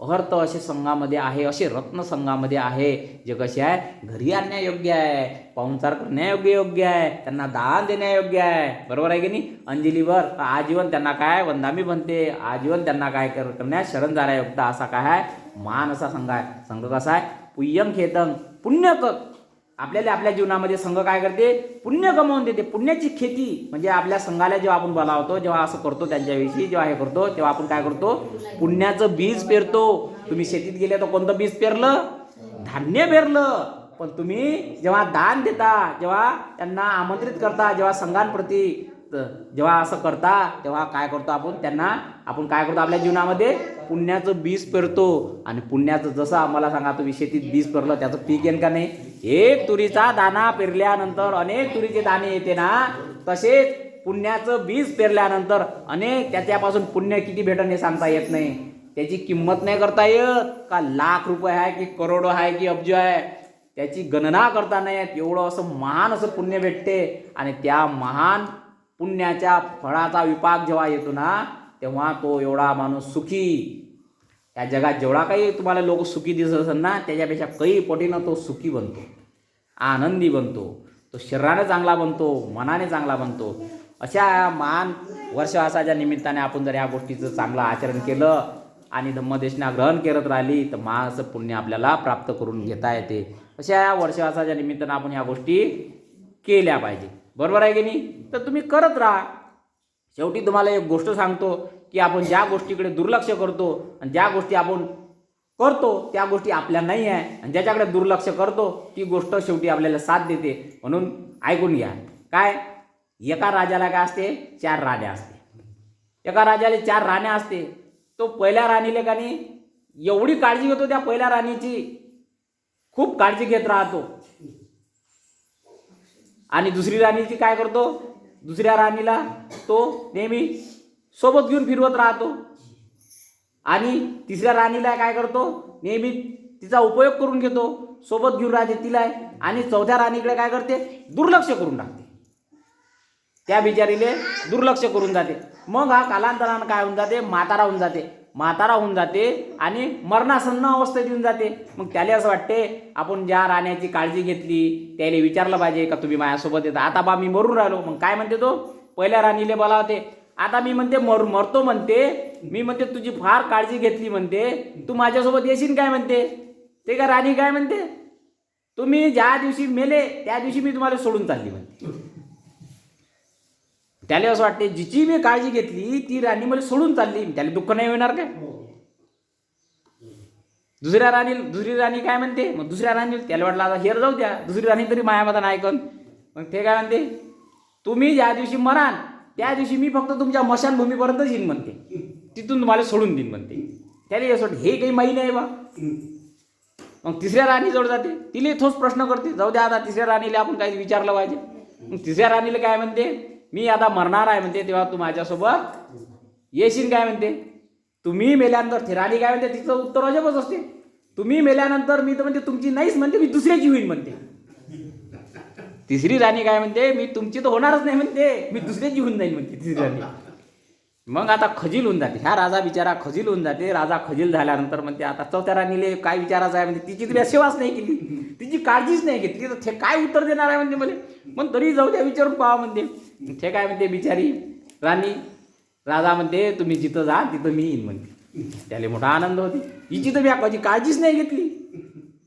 Speaker 1: अहर्त असे संघामध्ये आहे, असे रत्न संघामध्ये आहे जे कसे आहे घरी आणण्यायोग्य आहे, पाहुणचार करण्यायोग्य आहे, त्यांना दान देण्यायोग्य आहे. बरोबर आहे की नाही. अंजलीवर आजीवन त्यांना काय वंदामी बनते, आजीवन त्यांना काय करण्यास शरण जाण्यायोग्य असा काय आहे मान असा संघ आहे. संघ कसा आहे पुय्यम खेतम पुण्य आपल्याला आपल्या जीवनामध्ये संघ काय करते पुण्य कमवून देते. पुण्याची खेती म्हणजे आपल्या संघाला जेव्हा आपण बोलावतो, जेव्हा असं करतो त्यांच्याविषयी जेव्हा हे करतो तेव्हा आपण काय करतो पुण्याचं बीज पेरतो. तुम्ही शेतीत गेले तर कोणतं बीज पेरलं धान्य पेरलं. पण तुम्ही जेव्हा दान देता, जेव्हा त्यांना आमंत्रित करता, जेव्हा संघांप्रती जेव्हा असं करता तेव्हा काय करतो आपण काय करतो आपल्या जीवनामध्ये पुण्याचं बीज पेरतो. आणि पुण्याचं जसं आम्हाला सांगा तुम्ही शेतीत बीज पेरलं त्याचं पीक येईल का नाही. एक तुरीचा दाणा पेरल्यानंतर अनेक तुरीचे दाणे येते ना, तसेच पुण्याचं बीज पेरल्यानंतर अनेक त्याच्यापासून पुण्य किती भेटन हे सांगता येत नाही. त्याची किंमत नाही करता येत का लाख रुपये आहे की करोडो आहे की अब्ज आहे, त्याची गणना करता नाही येत. एवढं असं महान असं पुण्य भेटते. आणि त्या महान पुण्याच्या फळाचा विपाक जेव्हा येतो ना तेव्हा तो एवढा माणूस सुखी, या जगात जेवढा काही तुम्हाला लोक सुखी दिसत असेल ना त्याच्यापेक्षा काही पटीनं तो सुखी बनतो, आनंदी बनतो, तो शरीराने चांगला बनतो, मनाने चांगला बनतो. अशा महान वर्षवासाच्या निमित्ताने आपण जर या गोष्टीचं चांगलं आचरण केलं आणि धम्मदेशना ग्रहण करत राहिली तर महान पुण्य आपल्याला प्राप्त करून घेता येते. अशा वर्षवासाच्या निमित्तानं आपण या गोष्टी केल्या पाहिजे. बरोबर आहे की नाही. तर तुम्ही करत राहा. शेवटी तुम्हाला एक गोष्ट सांगतो की आपण ज्या गोष्टीकडे दुर्लक्ष करतो आणि ज्या गोष्टी आपण करतो त्या गोष्टी आपल्या नाही आहे, आणि ज्याच्याकडे दुर्लक्ष करतो ती गोष्ट शेवटी आपल्याला साथ देते. म्हणून ऐकून घ्या. काय एका राजाला काय असते 4 राण्या असते. एका राजाला 4 राण्या असते. तो पहिल्या राणीले का नाही एवढी काळजी घेतो, त्या पहिल्या राणीची खूप काळजी घेत राहतो. आणि दुसरी राणीची काय करतो, दुसऱ्या राणीला तो नेहमी सोबत घेऊन फिरवत राहतो. आणि तिसऱ्या राणीला काय करतो नेहमी तिचा उपयोग करून घेतो, सोबत घेऊन राहते तिला. आणि चौथ्या राणीकडे काय करते दुर्लक्ष करून टाकते, त्या बिचारीले दुर्लक्ष करून जाते. मग हा कालांतरानं काय होऊन जाते म्हातारा होऊन जाते आणि मरणासन्न अवस्थेत येऊन जाते. मग त्याला असं वाटते आपण ज्या राण्याची काळजी घेतली त्याला विचारलं पाहिजे का तुम्ही माझ्यासोबत येता. आता बा मी मरून राहिलो. मग काय म्हणते तो पहिल्या राणीले बोलावते. आता मी म्हणते मरतो म्हणते, मी म्हणते तुझी फार काळजी घेतली म्हणते, तू माझ्यासोबत येशील काय म्हणते. ते का राणी काय म्हणते तुम्ही ज्या दिवशी मेले त्या दिवशी मी तुम्हाला सोडून चालली म्हणते. त्याला असं वाटते जिची मी काळजी घेतली ती राणी मला सोडून चालली, त्याला दुःख नाही होणार काय. दुसरी राणी काय म्हणते, मग दुसऱ्या राणी त्याला वाटलं आता हेर जाऊ द्या, दुसरी राणी तरी मायामतान ऐकन. मग ते काय म्हणते तुम्ही ज्या दिवशी मराल त्या दिवशी मी फक्त तुमच्या मशानभूमीपर्यंत येईन म्हणते, तिथून तुम्हाला सोडून देईन म्हणते. त्याला असं वाटतं हे काही माहीत नाही बा. मग तिसऱ्या राणीजवळ जाते, तिला तोच प्रश्न करते, जाऊ द्या आता तिसऱ्या राणीला आपण काही विचारलं पाहिजे. मग तिसऱ्या राणीला काय म्हणते मी आता मरणार आहे म्हणते, तेव्हा तू माझ्यासोबत येशील काय म्हणते. तुम्ही मेल्यानंतर ती राणी काय म्हणते तिचं उत्तर अजबच असते. तुम्ही मेल्यानंतर मी तर म्हणते तुमची नाहीच म्हणते, मी दुसऱ्याची होईन म्हणते. तिसरी राणी काय म्हणते मी तुमची तर होणारच नाही म्हणते, मी दुसऱ्याची होऊन जाईन म्हणते तिसरी राणी. मग आता खजील होऊन जाते, ह्या राजा बिचारा खजील होऊन जाते. राजा खजील झाल्यानंतर म्हणते आता चौथ्या राणीले काय विचारायचं आहे म्हणते, तिची तुम्ही सेवाच नाही केली, तिची काळजीच नाही घेतली, तर ते काय उत्तर देणार आहे म्हणते मला. मग तरी जाऊ द्या विचारून पाहा म्हणते. ते काय म्हणते बिचारी राणी, राजा म्हणते तुम्ही जिथं जा तिथं मी येईन म्हणते. त्याला मोठा आनंद होते. हिची तर मी कधी काळजीच नाही घेतली,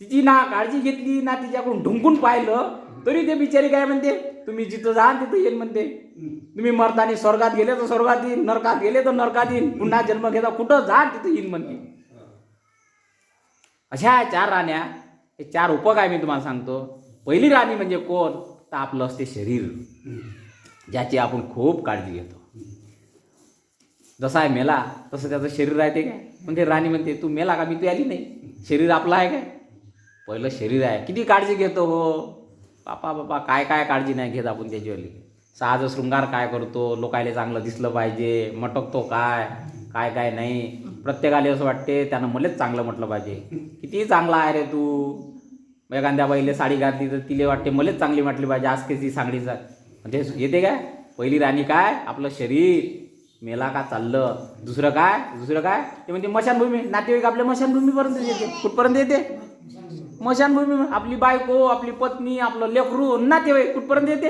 Speaker 1: तिची ना काळजी घेतली ना तिच्याकडून ढुंकून पाहिलं, तरी ते बिचारी काय म्हणते तुम्ही जिथं जा तिथं येईल म्हणते. तुम्ही मरताना स्वर्गात गेले तर स्वर्गात येईल, नरकात गेले तर नरकात येईल, पुन्हा जन्म घेता कुठं जा तिथं येईल म्हणते. अशा 4 राण्या, हे 4 उपयोग आहे मी तुम्हाला सांगतो. पहिली राणी म्हणजे कोण तर आपलं असते शरीर, ज्याची आपण खूप काळजी घेतो. जसा आहे मेला तसं त्याचं शरीर राहते काय. म्हणजे राणी म्हणते तू मेला का, मी तू आली नाही, शरीर आपलं आहे काय. पहिलं शरीर आहे. किती काळजी घेतो हो बापा बापा, काय काय काळजी नाही घेत आपण त्याच्यावाली. साज शृंगार काय करतो, लोकायला चांगलं दिसलं पाहिजे, मटकतो काय काय काय नाही. प्रत्येकाला असं वाटते त्यानं मलाच चांगलं म्हटलं पाहिजे. किती चांगला आहे रे तू. एखाद्या बाईले साडी घातली तर तिला वाटते मलाच चांगली म्हटली पाहिजे, आज कशी साडीचा म्हणजे येते काय. पहिली राणी काय, आपलं शरीर मेला का चाललं. दुसरं काय ते म्हणजे मशानभूमी. नातेवाईक आपल्या मशानभूमीपर्यंत येते. कुठपर्यंत येते, मशानभूमी. आपली बायको, आपली पत्नी, आपलं लेकरू, नातेवाईक कुठपर्यंत येते,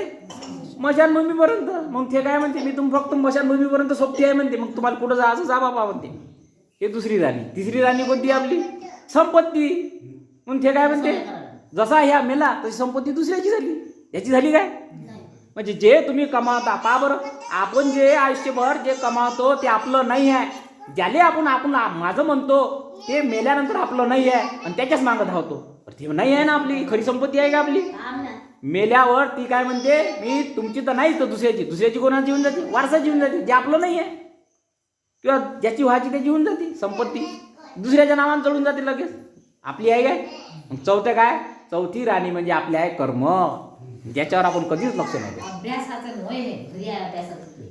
Speaker 1: मशानभूमीपर्यंत. मग ते काय म्हणते, मी फक्त मशानभूमीपर्यंत सोबती आहे म्हणते. मग तुम्हाला कुठं जायचं जा बाबा म्हणते. हे दुसरी राणी. तिसरी राणी कोणती आपली, संपत्ती. मग ते काय म्हणते, जसा ह्या मेला तशी संपत्ती दुसऱ्याची झाली, याची झाली काय. म्हणजे जे तुम्ही कमावता, पहा बरं, आपण जे आयुष्यभर जे कमावतो ते आपलं नाही आहे. ज्याले आपण माझं म्हणतो ते मेल्यानंतर आपलं नाही आहे आणि त्याच्याच मागं धावतो. ते नाही आहे ना आपली खरी संपत्ती आहे का आपली. मेल्यावर ती काय म्हणते, मी तुमची तर नाहीच, तर दुसऱ्याची कोणाची येऊन जाते, वारसाची येऊन जाते, जे आपलं नाही आहे किंवा ज्याची व्हायची त्याची होऊन जाते संपत्ती, दुसऱ्याच्या नावाने चढून जाते लगेच. आपली आहे काय. मग चौथं काय, चौथी राणी म्हणजे आपली आहे कर्म, ज्याच्यावर आपण कधीच लक्ष नाही देत.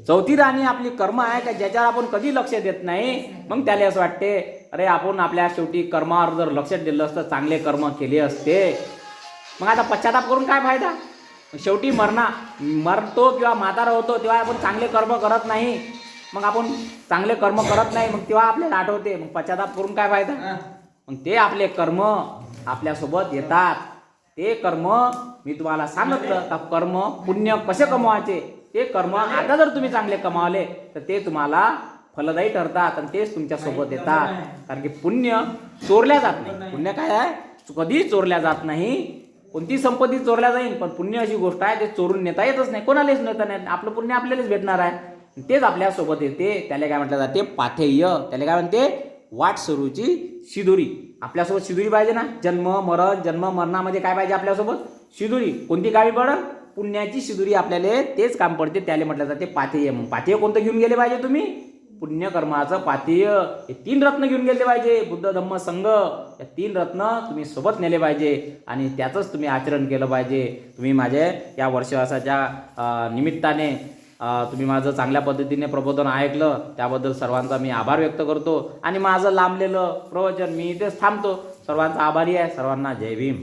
Speaker 1: चौथी राणी आपली कर्म आहे का, ज्याच्यावर आपण कधी लक्ष देत नाही. मग त्याला असं वाटते, अरे आपण आपल्या शेवटी कर्मावर जर लक्ष दिलं असतं, चांगले कर्म केले असते, मग आता पश्चाताप करून काय फायदा. शेवटी मरतो किंवा म्हातारा होतो तेव्हा आपण चांगले कर्म करत नाही. मग आपण चांगले कर्म करत नाही, मग तेव्हा आपल्याला आठवते, मग पश्चाताप करून काय फायदा. मग ते आपले कर्म आपल्यासोबत येतात. ते कर्म मी तुम्हाला सांगितलं का, कर्म पुण्य कसे कमवायचे. ते कर्म आता जर तुम्ही चांगले कमावले तर ते तुम्हाला फलदायी ठरतात आणि तेच तुमच्या सोबत येतात. कारण की पुण्य चोरल्या जात नाही. पुण्य काय आहे, कधी चोरल्या जात नाही. कोणती संपत्ती चोरल्या जाईल, पण पुण्य अशी गोष्ट आहे ते चोरून नेता येतच नाही, कोणालाच नेता नाही. आपलं पुण्य आपल्यालाच भेटणार आहे, तेच आपल्यासोबत येते. त्याला काय म्हटलं जाते, पाथेय. त्याला काय म्हणते, वाट सरूची शिदोरी. आपल्यासोबत शिदोरी पाहिजे ना. जन्म मरणामध्ये काय पाहिजे आपल्यासोबत, शिदोरी. कोणती कामी पडल, पुण्याची शिदोरी आपल्याला तेच काम पडते. त्याला म्हटलं जाते पाथेय. मग पाथेय कोणतं घेऊन गेले पाहिजे तुम्ही, पुण्यकर्माचं पाथेय. हे 3 रत्न घेऊन गेले पाहिजे. बुद्ध धम्म संघ, या 3 रत्न तुम्ही सोबत नेले पाहिजे आणि त्याचंच तुम्ही आचरण केलं पाहिजे. तुम्ही माझे या वर्षवासाच्या निमित्ताने तुम्ही माझं चांगल्या पद्धतीने प्रबोधन ऐकलं, त्याबद्दल सर्वांचा मी आभार व्यक्त करतो. आणि माझं लांबलेलं प्रवचन मी इथेच थांबतो. सर्वांचा आभारी आहे. सर्वांना जय भीम.